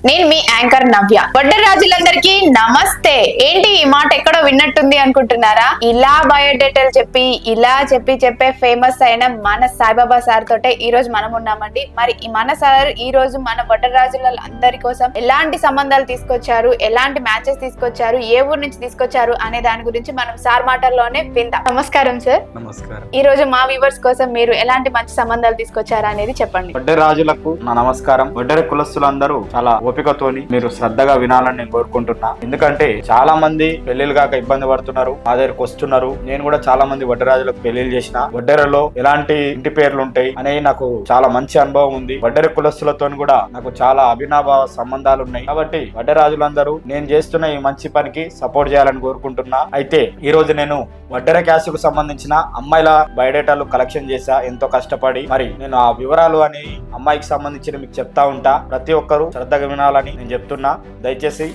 నేను మీ యాంకర్ నవ్య. వడ్డెర రాజులందరికీ నమస్తే. ఏంటి ఈ మాట ఎక్కడో విన్నట్టుంది అనుకుంటున్నారా? ఇలా బయోడేటాలు చెప్పే ఫేమస్ అయిన మన సాయిబాబా సార్ తోటే ఈ రోజు మనం ఉన్నామండి. మరి మన సార్ ఈ రోజు మన వడ్డెర రాజుల అందరి కోసం ఎలాంటి సంబంధాలు తీసుకొచ్చారు, ఎలాంటి మ్యాచెస్ తీసుకొచ్చారు, ఏ ఊరు నుంచి తీసుకొచ్చారు అనే దాని గురించి మనం సార్ మాటల్లోనే విందాం. నమస్కారం సార్. నమస్కారం. ఈ రోజు మా వ్యూవర్స్ కోసం మీరు ఎలాంటి మంచి సంబంధాలు తీసుకొచ్చారు అనేది చెప్పండి. వడ్డెర రాజులకు నా నమస్కారం. వడ్డెర కులస్తులందరూ చాలా ఓపికతోని మీరు శ్రద్ధగా వినాలని నేను కోరుకుంటున్నా. ఎందుకంటే చాలా మంది పెళ్లిళ్ళు కాక ఇబ్బంది పడుతున్నారు, మా దగ్గరకు వస్తున్నారు. నేను కూడా చాలా మంది వడ్డెర రాజులకు పెళ్లిళ్ళు చేసిన. వడ్డెరలో ఎలాంటి ఇంటి పేర్లు ఉంటాయి అనే నాకు చాలా మంచి అనుభవం ఉంది. వడ్డెర కులస్తులతో కూడా నాకు చాలా అభినవ సంబంధాలు ఉన్నాయి. కాబట్టి వడ్డెర రాజులందరూ నేను చేస్తున్న ఈ మంచి పనికి సపోర్ట్ చేయాలని కోరుకుంటున్నా. అయితే ఈ రోజు నేను వడ్డెర క్యాస్ట్ కు సంబంధించిన అమ్మాయిల బయోడేటాలు కలెక్షన్ చేశా ఎంతో కష్టపడి. మరి నేను ఆ వివరాలు అని అమ్మాయికి సంబంధించిన మీకు చెప్తా ఉంటా. ప్రతి ఒక్కరూ శ్రద్ధగా వినాలని నేను చెప్తున్నా. దయచేసి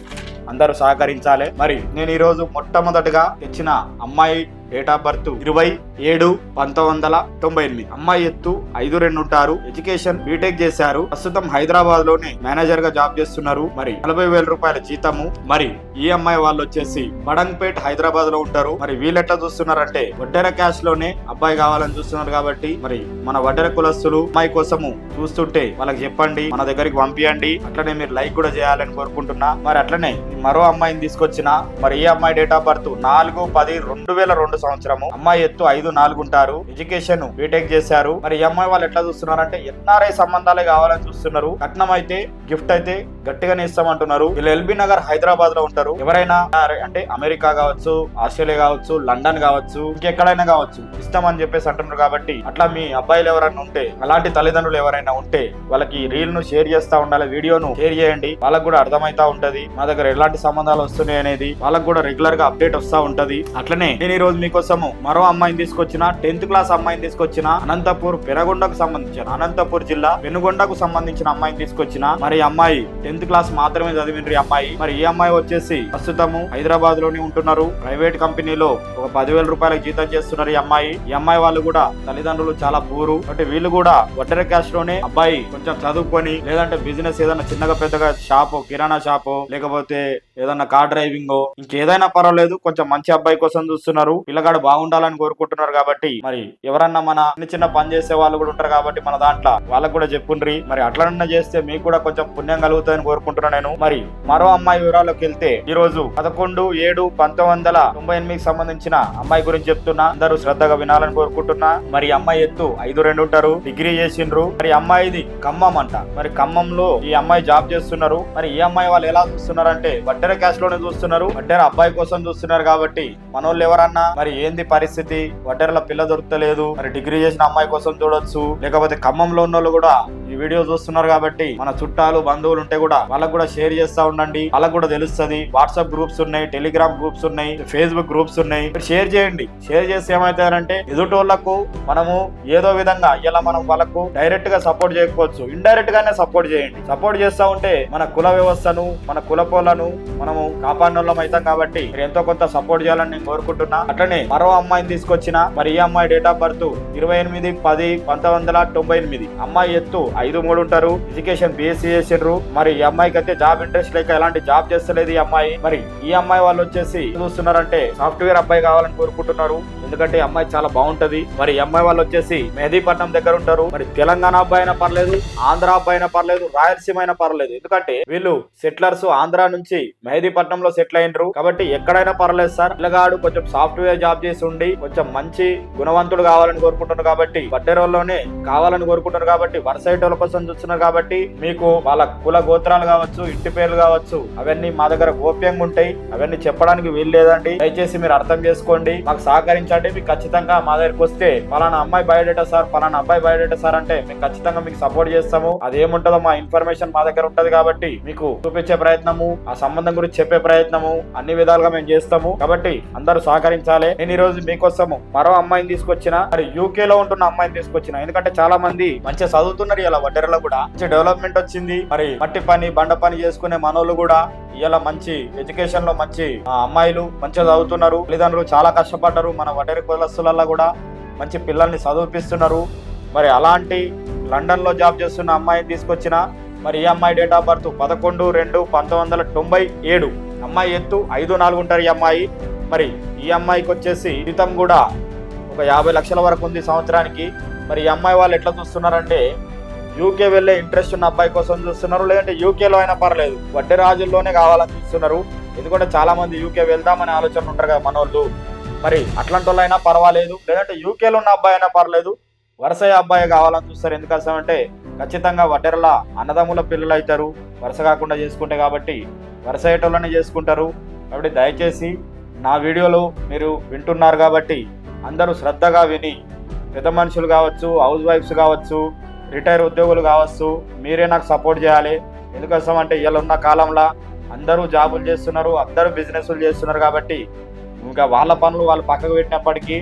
అందరూ సహకరించాలి. మరి నేను ఈ రోజు మొట్టమొదటిగా తెచ్చిన అమ్మాయి డేట్ ఆఫ్ బర్త్ 27/1998. అమ్మాయి ఎత్తు 5'2" ఉంటారు. ఎడ్యుకేషన్ బీటెక్ చేశారు. ప్రస్తుతం హైదరాబాద్ లోనే మేనేజర్ గా జాబ్ చేస్తున్నారు. మరి 40,000 రూపాయల జీతము. మరి ఈ అమ్మాయి వాళ్ళు వచ్చేసి బడంగ్పేట్ హైదరాబాద్ లో ఉంటారు. మరి వీళ్ళు ఎట్లా చూస్తున్నారంటే వడ్డెర క్యాష్ లోనే అబ్బాయి కావాలని చూస్తున్నారు. కాబట్టి మరి మన వడ్డెర కులస్తులు అమ్మాయి కోసము చూస్తుంటే వాళ్ళకి చెప్పండి, మన దగ్గరికి పంపియండి. అట్లనే మీరు లైక్ కూడా చేయాలని కోరుకుంటున్నా. మరి అట్లనే మరో అమ్మాయిని తీసుకొచ్చిన. మరి ఈ అమ్మాయి డేట్ ఆఫ్ బర్త్ 4/10/2002 సంవత్సరము. అమ్మాయి ఎత్తు 5'4" ఉంటారు. ఎడ్యుకేషన్ బీటెక్ చేశారు. మరి ఈ అమ్మాయి వాళ్ళు ఎట్లా చూస్తున్నారంటే ఎన్ఆర్ఐ సంబంధాలే కావాలని చూస్తున్నారు. కట్నం అయితే గిఫ్ట్ అయితే గట్టిగానే ఇస్తామంటున్నారు. వీళ్ళు ఎల్బీ నగర్ హైదరాబాద్ లో ఉంటారు. ఎవరైనా అంటే అమెరికా కావచ్చు, ఆస్ట్రేలియా కావచ్చు, లండన్ కావచ్చు, ఇంకెక్కడైనా కావచ్చు ఇస్తామని చెప్పేసి అంటున్నారు. కాబట్టి అట్లా మీ అబ్బాయిలు ఎవరైనా ఉంటే, అలాంటి తల్లిదండ్రులు ఎవరైనా ఉంటే వాళ్ళకి రీల్ ను షేర్ చేస్తా ఉండాలి. వీడియోను షేర్ చేయండి. వాళ్ళకు కూడా అర్థమైతా ఉంటది మా దగ్గర ఎలాంటి సంబంధాలు వస్తున్నాయి అనేది. వాళ్ళకు కూడా రెగ్యులర్ గా అప్డేట్ వస్తా ఉంటది. అట్లనే నేను ఈ రోజు మీకోసము మరో అమ్మాయిని తీసుకొచ్చిన. 10th క్లాస్ అమ్మాయిని తీసుకొచ్చిన. అనంతపూర్ పెనగొండకు సంబంధించిన, అనంతపూర్ జిల్లా పెనుగొండకు సంబంధించిన అమ్మాయిని తీసుకొచ్చిన. మరి అమ్మాయి 10th క్లాస్ మాత్రమే చదివిండ్రి అమ్మాయి. మరి ఈ అమ్మాయి వచ్చేసి ప్రస్తుతము హైదరాబాద్ లోనే ఉంటున్నారు. ప్రైవేట్ కంపెనీలో ఒక 10,000 రూపాయలకు జీతం చేస్తున్నారు ఈ అమ్మాయి. ఈ అమ్మాయి వాళ్ళు కూడా తల్లిదండ్రులు చాలా పూరు. అంటే వీళ్ళు కూడా వడ్డెర క్యాస్ట్ లోనే అబ్బాయి కొంచెం చదువుకొని, లేదంటే బిజినెస్ ఏదైనా చిన్నగా పెద్దగా షాపు, కిరాణా షాపు, లేకపోతే ఏదన్నా కార్ డ్రైవింగ్, ఇంకేదైనా పర్వాలేదు, కొంచెం మంచి అబ్బాయి కోసం చూస్తున్నారు. పిల్లగాడు బాగుండాలని కోరుకుంటున్నారు. కాబట్టి మరి ఎవరన్నా మన చిన్న పని చేసే వాళ్ళు కూడా ఉంటారు. కాబట్టి మన దాంట్లో వాళ్ళకు కూడా చెప్పుండ్రి. మరి అట్లన్నా చేస్తే మీకు కూడా కొంచెం పుణ్యం కలుగుతుందని కోరుకుంటున్నా నేను. మరి మరో అమ్మాయి వివరాల్లోకి వెళ్తే ఈ రోజు 11/7/1998 సంబంధించిన అమ్మాయి గురించి చెప్తున్నా. అందరూ శ్రద్ధగా వినాలని కోరుకుంటున్నా. మరి అమ్మాయి ఎత్తు 5'2" ఉంటారు. డిగ్రీ చేసిండ్రు. మరి అమ్మాయిది ఖమ్మం అంట. మరి ఖమ్మంలో ఈ అమ్మాయి జాబ్ చేస్తున్నారు. మరి ఈ అమ్మాయి వాళ్ళు ఎలా చూస్తున్నారంటే వడ్డెర క్యాస్ట్ లోనే చూస్తున్నారు. వడ్డెర అబ్బాయి కోసం చూస్తున్నారు. కాబట్టి మనోళ్ళు ఎవరన్నా మరి ఏంది పరిస్థితి, వడ్డెరల పిల్ల దొరకలేదు, మరి డిగ్రీ చేసిన అమ్మాయి కోసం చూడొచ్చు, లేకపోతే ఖమ్మంలో ఉన్న వాళ్ళు కూడా ఈ వీడియో చూస్తున్నారు. కాబట్టి మన చుట్టాలు బంధువులు ఉంటే కూడా వాళ్ళకు కూడా షేర్ చేస్తా ఉండండి. వాళ్ళకు కూడా తెలుస్తుంది. వాట్సాప్ గ్రూప్స్ ఉన్నాయి, టెలిగ్రామ్ గ్రూప్స్ ఉన్నాయి, ఫేస్బుక్ గ్రూప్స్ ఉన్నాయి. షేర్ చేయండి. షేర్ చేస్తే ఏమైతుందంటే ఎదుటోళ్లకు మనము ఏదో విధంగా ఇలా మనం వాళ్ళకు డైరెక్ట్ గా సపోర్ట్ చేయకపోవచ్చు, ఇండైరెక్ట్ గానే సపోర్ట్ చేయండి. సపోర్ట్ చేస్తా ఉంటే మన కుల వ్యవస్థను, మన కులపోలను మనము కాపాడినోళ్ళం అవుతాం. కాబట్టి ఎంతో కొంత సపోర్ట్ చేయాలని నేను కోరుకుంటున్నా. అట్లనే మరో అమ్మాయిని తీసుకొచ్చిన. మరి ఈ అమ్మాయి డేట్ ఆఫ్ బర్త్ 28/10/1998. అమ్మాయి ఎత్తు 5'3" ఉంటారు. ఎడ్యుకేషన్ BSc చేసిండ్రు. మరి ఈ అమ్మాయికి అయితే జాబ్ ఇంట్రెస్ట్ లేక ఎలాంటి జాబ్ చేస్తలేదు ఈ అమ్మాయి. మరి ఈ అమ్మాయి వాళ్ళు వచ్చేసి చూస్తున్నారంటే సాఫ్ట్వేర్ అబ్బాయి కావాలని కోరుకుంటున్నారు. ఎందుకంటే అమ్మాయి చాలా బాగుంటది. మరి ఈ అమ్మాయి వాళ్ళు వచ్చేసి మెహదీపట్నం దగ్గర ఉంటారు. మరి తెలంగాణ అబ్బాయి అయినా పర్లేదు, ఆంధ్ర అబ్బాయి అయినా పర్లేదు, రాయలసీమ అయినా పర్లేదు. ఎందుకంటే వీళ్ళు సెటిలర్స్ ఆంధ్ర నుంచి మెహదీపట్నంలో సెటిల్ అయినరు. కాబట్టి ఎక్కడైనా పర్లేదు సార్. పిల్లగాడు కొంచెం సాఫ్ట్వేర్ జాబ్ చేసి ఉండి కొంచెం మంచి గుణవంతుడు కావాలని కోరుకుంటున్నారు. కాబట్టి వడ్డెరలోనే కావాలని కోరుకుంటున్నారు. కాబట్టి వరసైటోల కోసం చూస్తున్నారు. కాబట్టి మీకు వాళ్ళ కుల గోత్రాలు కావచ్చు, ఇంటి పేర్లు కావచ్చు, అవన్నీ మా దగ్గర గోప్యంగా ఉంటాయి. అవన్నీ చెప్పడానికి వీలు లేదండి. దయచేసి మీరు అర్థం చేసుకోండి, మాకు సహకరించండి. మీకు ఖచ్చితంగా మా దగ్గరకు వస్తే పలానా అమ్మాయి బయోడేటా సార్, పలానా అబ్బాయి బయోడేటా సార్ అంటే మేము ఖచ్చితంగా మీకు సపోర్ట్ చేస్తాము. అదేముంటుందో మా ఇన్ఫర్మేషన్ మా దగ్గర ఉంటది. కాబట్టి మీకు చూపించే ప్రయత్నము, ఆ సంబంధం గురించి చెప్పే ప్రయత్నము అన్ని విధాలుగా మేము చేస్తాము. కాబట్టి అందరూ సహకరించాలి. నేను ఈ రోజు మీకోసము మరో అమ్మాయిని తీసుకొచ్చిన. మరి UK లో ఉంటున్న అమ్మాయిని తీసుకొచ్చిన. ఎందుకంటే చాలా మంది మంచిగా చదువుతున్నారు. ఇలా వడ్డెరలో కూడా మంచి డెవలప్మెంట్ వచ్చింది. మరి మట్టి పని, బండ పని చేసుకునే మనోళ్ళు కూడా ఇలా మంచి ఎడ్యుకేషన్ లో మంచి అమ్మాయిలు మంచిగా చదువుతున్నారు. తల్లిదండ్రులు చాలా కష్టపడ్డారు. మన వడ్డెర కులస్తులలో కూడా మంచి పిల్లల్ని చదివిపిస్తున్నారు. మరి అలాంటి లండన్ లో జాబ్ చేస్తున్న అమ్మాయిని తీసుకొచ్చిన. మరి ఈ అమ్మాయి డేట్ ఆఫ్ బర్త్ 11/2/1997. అమ్మాయి ఎత్తు 5'4" ఉంటారు ఈ అమ్మాయి. మరి ఈ అమ్మాయికి వచ్చేసి జీతం కూడా ఒక 50 లక్షల వరకు ఉంది సంవత్సరానికి. మరి ఈ అమ్మాయి వాళ్ళు ఎట్లా చూస్తున్నారంటే యూకే వెళ్ళే ఇంట్రెస్ట్ ఉన్న అబ్బాయి కోసం చూస్తున్నారు, లేదంటే యూకేలో అయినా పర్లేదు వడ్డీ రాజుల్లోనే కావాలని చూస్తున్నారు. ఎందుకంటే చాలా మంది యూకే వెళ్దామనే ఆలోచన ఉంటారు కదా మనోళ్ళు. మరి అట్లాంటి వాళ్ళు అయినా పర్వాలేదు, లేదంటే యూకేలో ఉన్న అబ్బాయి అయినా పర్లేదు, వరుసయ్య అబ్బాయి కావాలని చూస్తారు. ఎందుకోసమంటే ఖచ్చితంగా వడ్డెరల అన్నదమ్ముల పిల్లలు అవుతారు వరుస కాకుండా చేసుకుంటే, కాబట్టి వరుస అయ్యేటోళ్ళనే చేసుకుంటారు. కాబట్టి దయచేసి నా వీడియోలు మీరు వింటున్నారు కాబట్టి అందరూ శ్రద్ధగా విని పెద్ద మనుషులు కావచ్చు, హౌస్ వైఫ్స్ కావచ్చు, రిటైర్ ఉద్యోగులు కావచ్చు, మీరే నాకు సపోర్ట్ చేయాలి. ఎందుకోసం అంటే ఇలా ఉన్న కాలంలో అందరూ జాబులు చేస్తున్నారు, అందరూ బిజినెస్లు చేస్తున్నారు. కాబట్టి ఇంకా వాళ్ళ పనులు వాళ్ళు పక్కకు పెట్టినప్పటికీ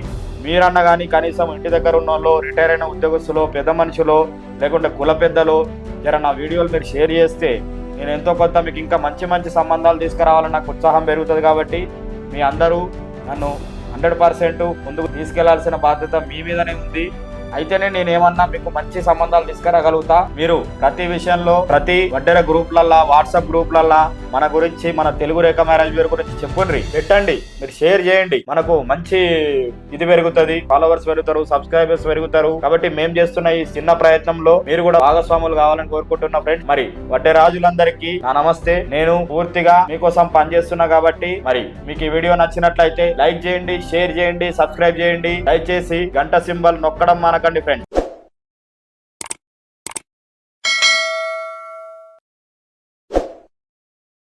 మీరన్నా కానీ కనీసం ఇంటి దగ్గర ఉన్న వాళ్ళు, రిటైర్ అయిన ఉద్యోగస్తులు, పెద్ద మనుషులు, లేకుంటే కుల పెద్దలు జర నా వీడియోలు మీరు షేర్ చేస్తే నేను ఎంతో కొంత మీకు ఇంకా మంచి మంచి సంబంధాలు తీసుకురావాలని నాకు ఉత్సాహం పెరుగుతుంది. కాబట్టి మీ అందరూ నన్ను 100% ముందుకు తీసుకెళ్లాల్సిన బాధ్యత మీ మీదనే ఉంది. అయితేనే నేనేమన్నా మీకు మంచి సంబంధాలు తీసుకురాగలుగుతా. మీరు ప్రతి విషయంలో ప్రతి వడ్డెర గ్రూప్లల్లా, వాట్సాప్ గ్రూప్లల్లా మన గురించి, మన తెలుగు రేఖ మ్యారేజ్ బ్యూరో గురించి చెప్పుండ్రి, పెట్టండి, మీరు షేర్ చేయండి. మనకు మంచి ఇది పెరుగుతుంది, ఫాలోవర్స్ పెరుగుతారు, సబ్స్క్రైబర్స్ పెరుగుతారు. కాబట్టి మేము చేస్తున్న ఈ చిన్న ప్రయత్నంలో మీరు కూడా భాగస్వాములు కావాలని కోరుకుంటున్న ఫ్రెండ్స్. మరి వడ్డె రాజులందరికీ నా నమస్తే. నేను పూర్తిగా మీకోసం పనిచేస్తున్నా కాబట్టి మరి మీకు ఈ వీడియో నచ్చినట్లయితే లైక్ చేయండి, షేర్ చేయండి, సబ్స్క్రైబ్ చేయండి. దయచేసి గంట సింబల్ నొక్కడం మానకండి ఫ్రెండ్స్.